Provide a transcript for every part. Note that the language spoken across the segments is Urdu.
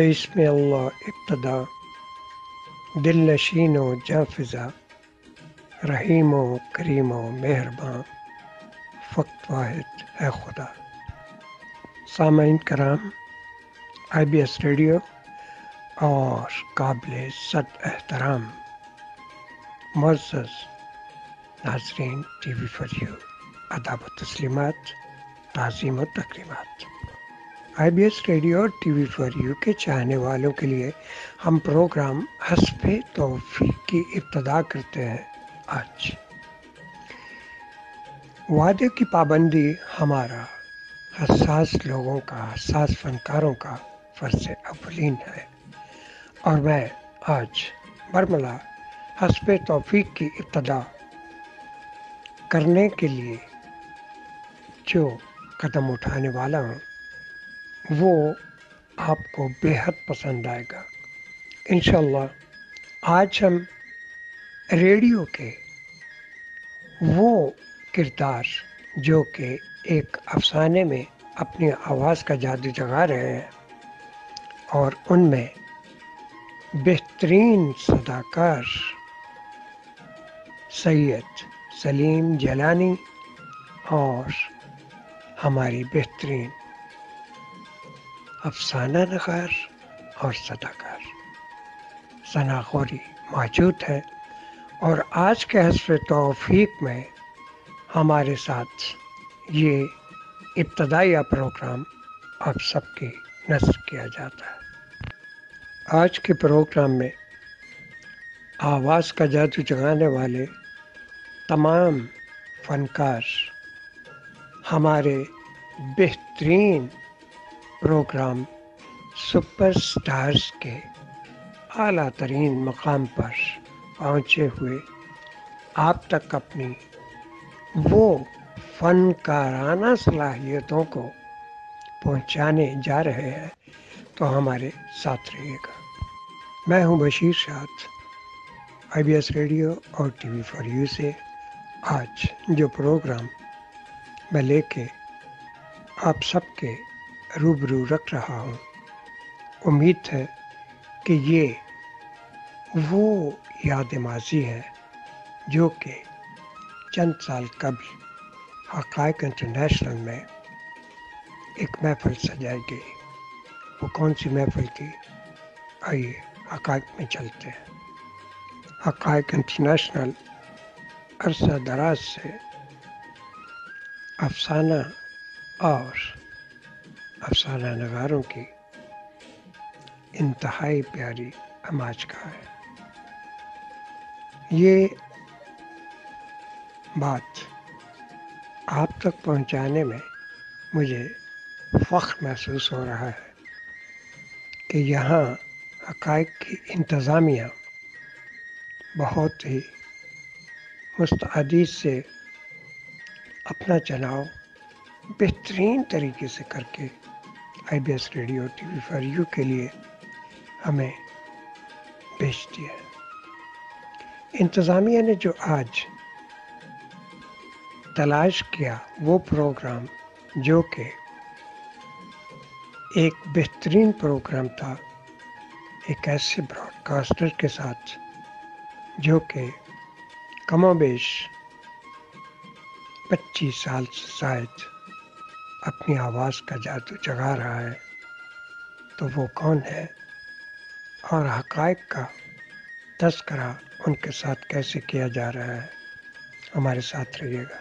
بسم اللہ ابتدا، دل نشین و جاں فضا، رحیم و کریم و مہرباں، فقط واحد ہے خدا۔ سامعین کرام، IBS ریڈیو اور قابل صد احترام معزز ناظرین TV فار یو، آداب و تسلیمات، تعظیم و تقریبات۔ IBS ریڈیو اور TV فار یو کے چاہنے والوں کے لیے ہم پروگرام حسب توفیق کی ابتدا کرتے ہیں۔ آج وعدے کی پابندی ہمارا حساس لوگوں کا، حساس فنکاروں کا فرض اولین ہے، اور میں آج برملا حسب توفیق کی ابتدا کرنے کے لیے جو قدم اٹھانے والا ہوں وہ آپ کو بے حد پسند آئے گا انشاءاللہ۔ آج ہم ریڈیو کے وہ کردار جو کہ ایک افسانے میں اپنی آواز کا جادو جگا رہے ہیں، اور ان میں بہترین صداکار سید سلیم جیلانی اور ہماری بہترین افسانہ نگار اور صداکار ثنا غوری موجود ہے، اور آج کے حسب توفیق میں ہمارے ساتھ یہ ابتدائی پروگرام آپ سب کی نشر کیا جاتا ہے۔ آج کے پروگرام میں آواز کا جادو جگانے والے تمام فنکار ہمارے بہترین پروگرام سپر سٹارز کے اعلیٰ ترین مقام پر پہنچے ہوئے آپ تک اپنی وہ فنکارانہ صلاحیتوں کو پہنچانے جا رہے ہیں، تو ہمارے ساتھ رہیے گا۔ میں ہوں بشیر شاد، IBS ریڈیو اور TV فار یو سے آج جو پروگرام میں لے کے آپ سب کے روبرو رکھ رہا ہوں، امید ہے کہ یہ وہ یاد ماضی ہے جو کہ چند سال قبل حقائق انٹرنیشنل میں ایک محفل سجائی گئی۔ وہ کون سی محفل تھی؟ آئیے حقائق میں چلتے ہیں۔ حقائق انٹرنیشنل عرصہ دراز سے افسانہ اور افسانہ نگاروں کی انتہائی پیاری اماج کا ہے۔ یہ بات آپ تک پہنچانے میں مجھے فخر محسوس ہو رہا ہے کہ یہاں حقائق کی انتظامیہ بہت ہی مستعدی سے اپنا چناؤ بہترین طریقے سے کر کے IBS radio TV for you کے لیے ہمیں بھیج دیا ہے۔ انتظامیہ نے جو آج تلاش کیا وہ پروگرام جو کہ ایک بہترین پروگرام تھا، ایک ایسے براڈ کاسٹر کے ساتھ جو کہ کم و بیش 25 سال سے زائد اپنی آواز کا جادو جگا رہا ہے، تو وہ کون ہے اور حقائق کا تذکرہ ان کے ساتھ کیسے کیا جا رہا ہے؟ ہمارے ساتھ رہیے گا۔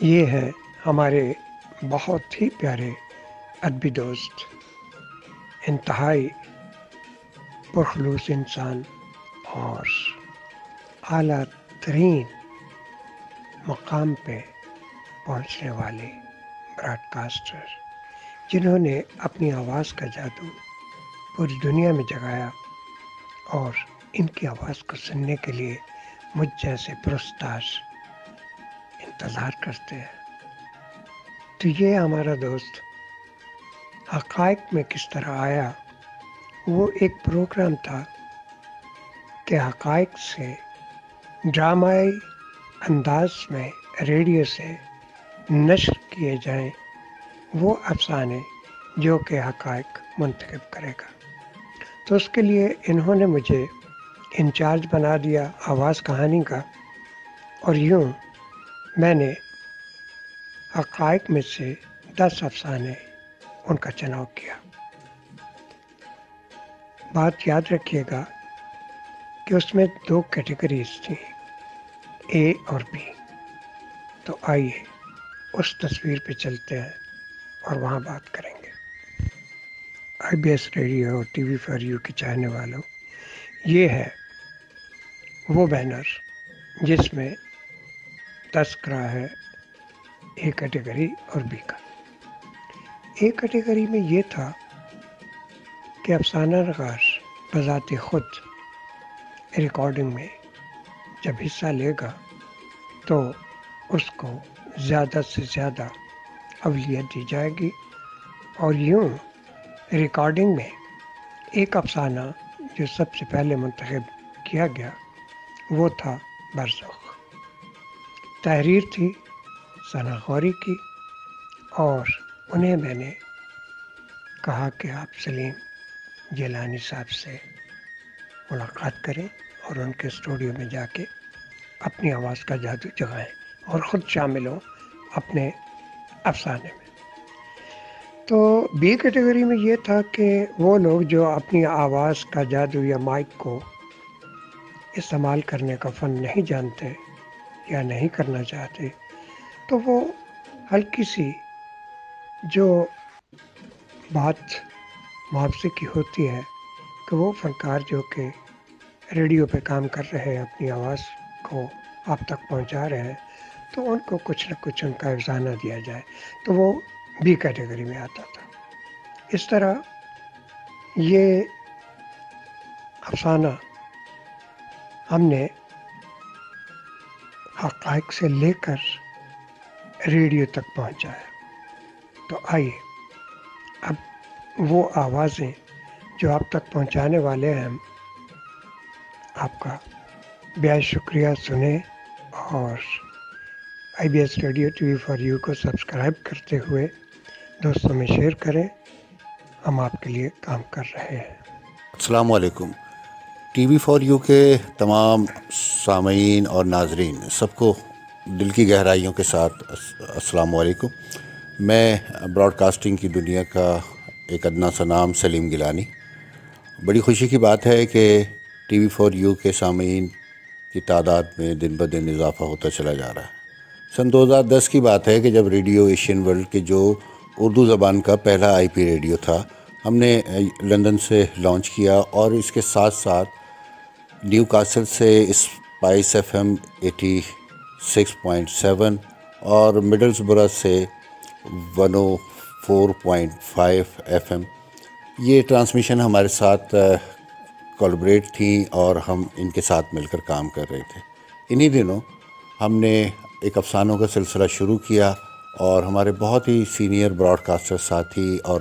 یہ ہے ہمارے بہت ہی پیارے ادبی دوست، انتہائی پرخلوص انسان اور اعلیٰ ترین مقام پہ پہنچنے والے براڈ کاسٹر، جنہوں نے اپنی آواز کا جادو پوری دنیا میں جگایا، اور ان کی آواز کو سننے کے لیے مجھ جیسے پرستار انتظار کرتے ہیں۔ تو یہ ہمارا دوست حقائق میں کس طرح آیا؟ وہ ایک پروگرام تھا کہ حقائق سے ڈرامائی انداز میں ریڈیو سے نشر کیے جائیں وہ افسانے جو کہ حقائق منتخب کرے گا۔ تو اس کے لیے انہوں نے مجھے انچارج بنا دیا آواز کہانی کا، اور یوں میں نے حقائق میں سے 10 افسانے ان کا چناؤ کیا۔ بات یاد رکھیے گا کہ اس میں 2 کیٹیگریز تھیں، اے اور بی۔ تو آئیے اس تصویر پہ چلتے ہیں اور وہاں بات کریں گے۔ آئی بی ایس ریڈیو اور ٹی وی فار یو کے چاہنے والوں، یہ ہے وہ بینر جس میں تذکرہ ہے اے کیٹیگری اور بی کا۔ اے کیٹیگری میں یہ تھا کہ افسانہ نگار بذات خود ریکارڈنگ میں جب حصہ لے گا تو اس کو زیادہ سے زیادہ اولویت دی جائے گی، اور یوں ریکارڈنگ میں ایک افسانہ جو سب سے پہلے منتخب کیا گیا وہ تھا برزخ۔ تحریر تھی ثنا غوری کی، اور انہیں میں نے کہا کہ آپ سلیم جیلانی صاحب سے ملاقات کریں اور ان کے اسٹوڈیو میں جا کے اپنی آواز کا جادو جگائیں اور خود شامل ہوں اپنے افسانے میں۔ تو بی کیٹیگری میں یہ تھا کہ وہ لوگ جو اپنی آواز کا جادو یا مائک کو استعمال کرنے کا فن نہیں جانتے یا نہیں کرنا چاہتے، تو وہ ہلکی سی جو بات معاوضے کی ہوتی ہے کہ وہ فنکار جو کہ ریڈیو پہ کام کر رہے ہیں، اپنی آواز کو آپ تک پہنچا رہے ہیں، تو ان کو کچھ نہ کچھ ان کا افسانہ دیا جائے، تو وہ بی کیٹیگری میں آتا تھا۔ اس طرح یہ افسانہ ہم نے حقائق سے لے کر ریڈیو تک پہنچایا۔ تو آئیے اب وہ آوازیں جو آپ تک پہنچانے والے ہیں، ہم آپ کا بیاض شکریہ سنیں، اور I B S radio T V for you کو سبسکرائب کرتے ہوئے دوستوں میں شیئر کریں۔ ہم آپ کے لیے کام کر رہے ہیں۔ السلام علیکم۔ ٹی وی فار یو کے تمام سامعین اور ناظرین سب کو دل کی گہرائیوں کے ساتھ السلام علیکم۔ میں براڈ کاسٹنگ کی دنیا کا ایک ادنا سا نام سلیم گیلانی۔ بڑی خوشی کی بات ہے کہ ٹی وی فار یو کے سامعین کی تعداد میں دن بدن اضافہ ہوتا چلا جا رہا ہے۔ سن 2010 کی بات ہے کہ جب ریڈیو ایشین ورلڈ کے جو اردو زبان کا پہلا آئی پی ریڈیو تھا، ہم نے لندن سے لانچ کیا، اور اس کے ساتھ ساتھ نیو کاسل سے اسپائس ایف ایم 86.7 اور مڈلز برا سے 104.5 ایف ایم، یہ ٹرانسمیشن ہمارے ساتھ کولیبریٹ تھیں اور ہم ان کے ساتھ مل کر کام کر رہے تھے۔ انہی دنوں ہم نے ایک افسانوں کا سلسلہ شروع کیا، اور ہمارے بہت ہی سینئر براڈ کاسٹر ساتھی اور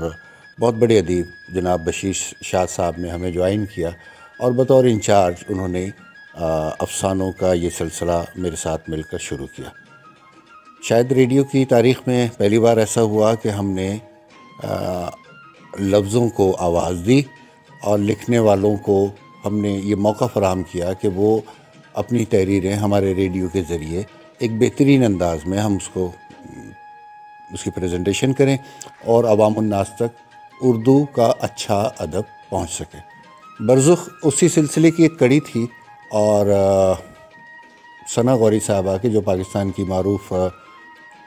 بہت بڑے ادیب جناب بشیر شاہ صاحب نے ہمیں جوائن کیا، اور بطور انچارج انہوں نے افسانوں کا یہ سلسلہ میرے ساتھ مل کر شروع کیا۔ شاید ریڈیو کی تاریخ میں پہلی بار ایسا ہوا کہ ہم نے لفظوں کو آواز دی، اور لکھنے والوں کو ہم نے یہ موقع فراہم کیا کہ وہ اپنی تحریریں ہمارے ریڈیو کے ذریعے ایک بہترین انداز میں ہم اس کی پریزنٹیشن کریں، اور عوام الناس تک اردو کا اچھا ادب پہنچ سکے۔ برزخ اسی سلسلے کی ایک کڑی تھی، اور ثنا غوری صاحبہ کے جو پاکستان کی معروف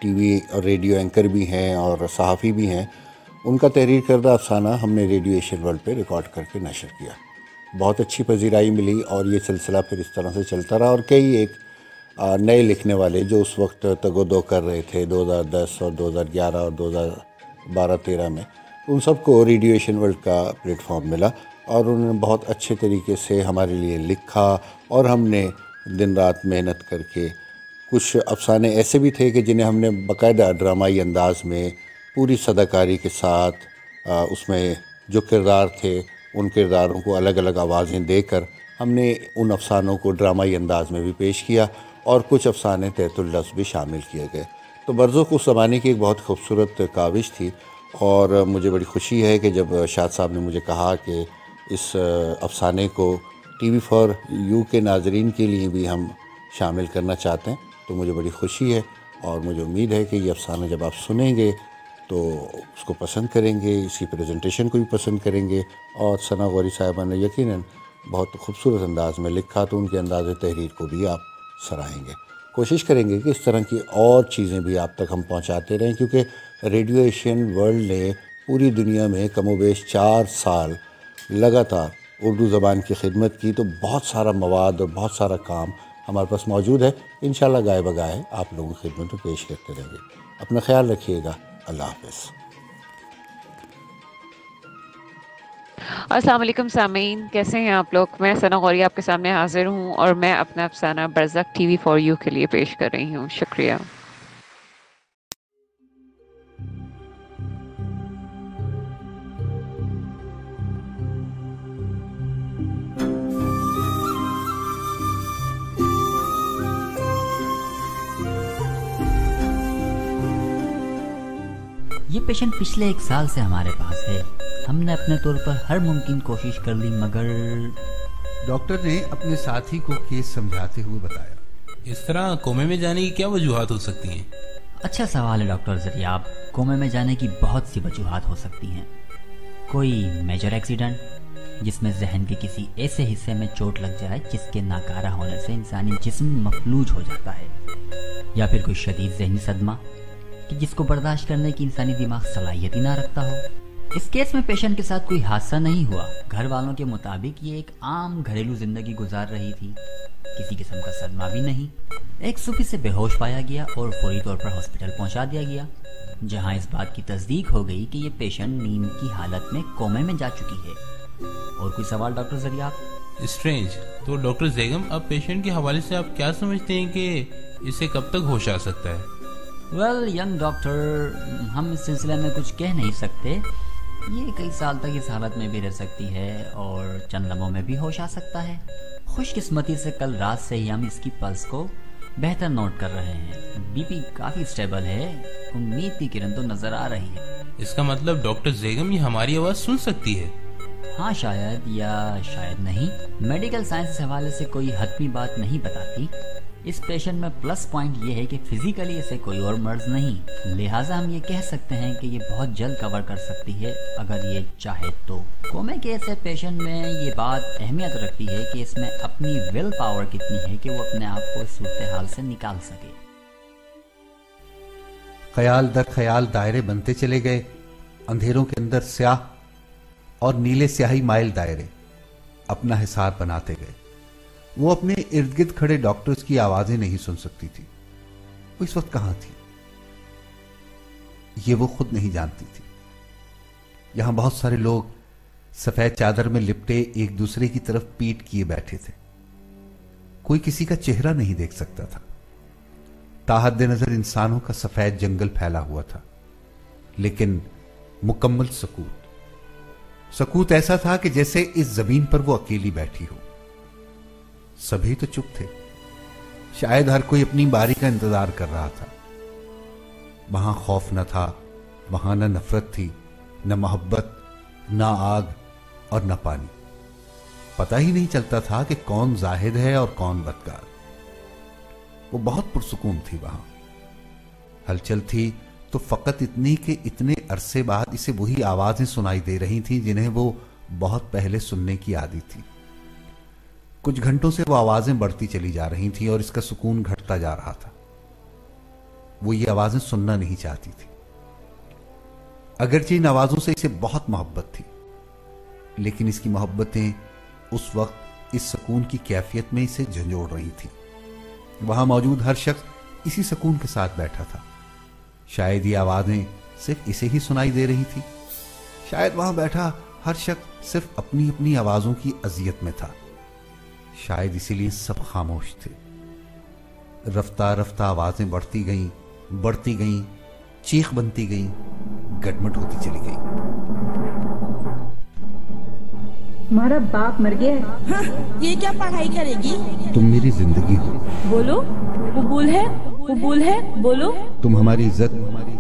ٹی وی اور ریڈیو اینکر بھی ہیں اور صحافی بھی ہیں، ان کا تحریر کردہ افسانہ ہم نے ریڈیو ایشین ورلڈ پہ ریکارڈ کر کے نشر کیا۔ بہت اچھی پذیرائی ملی، اور یہ سلسلہ پھر اس طرح سے چلتا رہا، اور کئی ایک نئے لکھنے والے جو اس وقت تگ و دو کر رہے تھے 2010 اور 2011 اور 2012-13 میں، ان سب کو ریڈیو ایشین ورلڈ کا پلیٹ فارم ملا، اور انہوں نے بہت اچھے طریقے سے ہمارے لیے لکھا، اور ہم نے دن رات محنت کر کے کچھ افسانے ایسے بھی تھے کہ جنہیں ہم نے باقاعدہ ڈرامائی انداز میں پوری صداکاری کے ساتھ اس میں جو کردار تھے ان کرداروں کو الگ الگ آوازیں دے کر ہم نے ان افسانوں کو ڈرامائی انداز میں بھی پیش کیا، اور کچھ افسانے تحت اللفظ بھی شامل کیے گئے۔ تو برزخ اس زمانے کی ایک بہت خوبصورت کاوش تھی، اور مجھے بڑی خوشی ہے کہ جب شاد صاحب نے مجھے کہا کہ اس افسانے کو TV4U کے ناظرین کے لیے بھی ہم شامل کرنا چاہتے ہیں، تو مجھے بڑی خوشی ہے اور مجھے امید ہے کہ یہ افسانہ جب آپ سنیں گے تو اس کو پسند کریں گے، اس کی پریزنٹیشن کو بھی پسند کریں گے، اور ثنا غوری صاحبہ نے یقیناً بہت خوبصورت انداز میں لکھا، تو ان کے انداز تحریر کو بھی آپ سراہیں گے۔ کوشش کریں گے کہ اس طرح کی اور چیزیں بھی آپ تک ہم پہنچاتے رہیں، کیونکہ ریڈیو ایشین ورلڈ نے پوری دنیا میں کم و بیش 4 سال لگاتار اردو زبان کی خدمت کی، تو بہت سارا مواد اور بہت سارا کام ہمارے پاس موجود ہے۔ انشاءاللہ گائے بگائے آپ لوگوں کی خدمت میں پیش کرتے رہیں گے۔ اپنا خیال رکھیے گا، اللہ حافظ۔ السلام علیکم سامعین، کیسے ہیں آپ لوگ؟ میں ثنا غوری آپ کے سامنے حاضر ہوں اور میں اپنا افسانہ برزخ TV4U کے لیے پیش کر رہی ہوں۔ شکریہ۔ یہ پیشنٹ پچھلے 1 سال سے ہمارے پاس ہے۔ ہم نے اپنے طور پر ہر ممکن کوشش کر لی، مگر ڈاکٹر نے اپنے ساتھی کو کیس سمجھاتے ہوئے بتایا، اس طرح کومے میں جانے کی کیا وجوہات ہو سکتی ہیں؟ اچھا سوال ہے ڈاکٹر ذریعہ۔ کومے میں جانے کی بہت سی وجوہات ہو سکتی ہیں۔ کوئی میجر ایکسیڈنٹ جس میں ذہن کے کسی ایسے حصے میں چوٹ لگ جائے جس کے ناکارہ ہونے سے انسانی جسم مفلوج ہو جاتا ہے، یا پھر کوئی شدید ذہنی صدمہ کہ جس کو برداشت کرنے کی انسانی دماغ صلاحیت ہی نہ رکھتا ہو۔ اس کیس میں پیشنٹ کے ساتھ کوئی حادثہ نہیں ہوا۔ گھر والوں کے مطابق یہ ایک عام گھریلو زندگی گزار رہی تھی، کسی قسم کا صدمہ بھی نہیں۔ ایک صبح سے بے ہوش پایا گیا اور فوری طور پر ہاسپٹل پہنچا دیا گیا، جہاں اس بات کی تصدیق ہو گئی کہ یہ پیشنٹ نیند کی حالت میں کومے میں جا چکی ہے۔ اور کوئی سوال ڈاکٹر ذریعہ؟ اسٹرینج۔ تو ڈاکٹر زیگم، اب پیشنٹ کے حوالے سے آپ کیا سمجھتے ہیں کہ اسے کب تک ہوش آ سکتا ہے؟ ینگ ڈاکٹر، ہم اس سلسلے میں کچھ کہہ نہیں سکتے۔ یہ کئی سال تک اس حالت میں بھی رہ سکتی ہے اور چند لمحوں میں بھی ہوش آ سکتا ہے۔ خوش قسمتی سے کل رات سے ہی ہم اس کی پلس کو بہتر نوٹ کر رہے ہیں۔ BP کافی سٹیبل ہے، امید کی کرن تو نظر آ رہی ہے۔ اس کا مطلب ڈاکٹر زیگم یہ ہماری آواز سن سکتی ہے؟ ہاں، شاید یا شاید نہیں۔ میڈیکل سائنس اس حوالے سے کوئی حتمی بات نہیں بتاتی۔ اس پیشنٹ میں پلس پوائنٹ یہ ہے کہ فزیکلی اسے کوئی اور مرض نہیں، لہٰذا ہم یہ کہہ سکتے ہیں کہ یہ بہت جلد کور کر سکتی ہے اگر یہ چاہے تو۔ کومے کے ایسے پیشنٹ میں یہ بات اہمیت رکھتی ہے کہ اس میں اپنی ول پاور کتنی ہے کہ وہ اپنے آپ کو اس صورتحال سے نکال سکے۔ خیال در خیال دائرے بنتے چلے گئے، اندھیروں کے اندر سیاہ اور نیلے سیاہی مائل دائرے اپنا حصار بناتے گئے۔ وہ اپنے ارد گرد کھڑے ڈاکٹرز کی آوازیں نہیں سن سکتی تھی۔ وہ اس وقت کہاں تھی یہ وہ خود نہیں جانتی تھی۔ یہاں بہت سارے لوگ سفید چادر میں لپٹے ایک دوسرے کی طرف پیٹ کیے بیٹھے تھے۔ کوئی کسی کا چہرہ نہیں دیکھ سکتا تھا۔ تاحد نظر انسانوں کا سفید جنگل پھیلا ہوا تھا، لیکن مکمل سکوت۔ سکوت ایسا تھا کہ جیسے اس زمین پر وہ اکیلی بیٹھی ہو۔ سبھی تو چپ تھے، شاید ہر کوئی اپنی باری کا انتظار کر رہا تھا۔ وہاں خوف نہ تھا، وہاں نہ نفرت تھی، نہ محبت، نہ آگ اور نہ پانی۔ پتہ ہی نہیں چلتا تھا کہ کون زاہد ہے اور کون بدکار۔ وہ بہت پرسکون تھی۔ وہاں ہلچل تھی تو فقط اتنی کہ اتنے عرصے بعد اسے وہی آوازیں سنائی دے رہی تھیں جنہیں وہ بہت پہلے سننے کی عادی تھی۔ کچھ گھنٹوں سے وہ آوازیں بڑھتی چلی جا رہی تھیں اور اس کا سکون گھٹتا جا رہا تھا۔ وہ یہ آوازیں سننا نہیں چاہتی تھی، اگرچہ ان آوازوں سے اسے بہت محبت تھی، لیکن اس کی محبتیں اس وقت اس سکون کی کیفیت میں اسے جھنجھوڑ رہی تھی۔ وہاں موجود ہر شخص اسی سکون کے ساتھ بیٹھا تھا۔ شاید یہ آوازیں صرف اسے ہی سنائی دے رہی تھی، شاید وہاں بیٹھا ہر شخص صرف اپنی اپنی آوازوں کی اذیت میں تھا، شاید اسی لیے سب خاموش تھے۔ رفتہ رفتہ آوازیں بڑھتی گئیں، چیخ بنتی گئیں، گٹمٹ ہوتی چلی گئی۔ تمہارا باپ مر گیا ہے۔ ہاں، یہ کیا پڑھائی کرے گی؟ تم میری زندگی ہو، بولو، قبول ہے، قبول ہے، بولو۔ تم ہماری عزت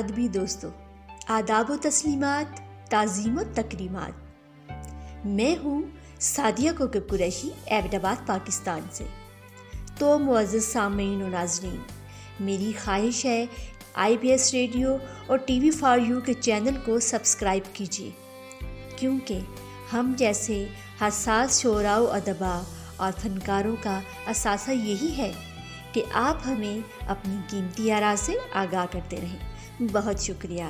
ادبی دوستوں، آداب و تسلیمات، تعظیم و تکریمات۔ میں ہوں سعدیہ کوکب قریشی، ایبٹ آباد پاکستان سے۔ تو معزز سامعین و ناظرین، میری خواہش ہے IBS ریڈیو اور TV فار یو کے چینل کو سبسکرائب کیجیے، کیونکہ ہم جیسے حساس شعراء و ادباء اور فنکاروں کا اثاثہ یہی ہے کہ آپ ہمیں اپنی قیمتی آراء سے آگاہ کرتے رہیں۔ بہت شکریہ۔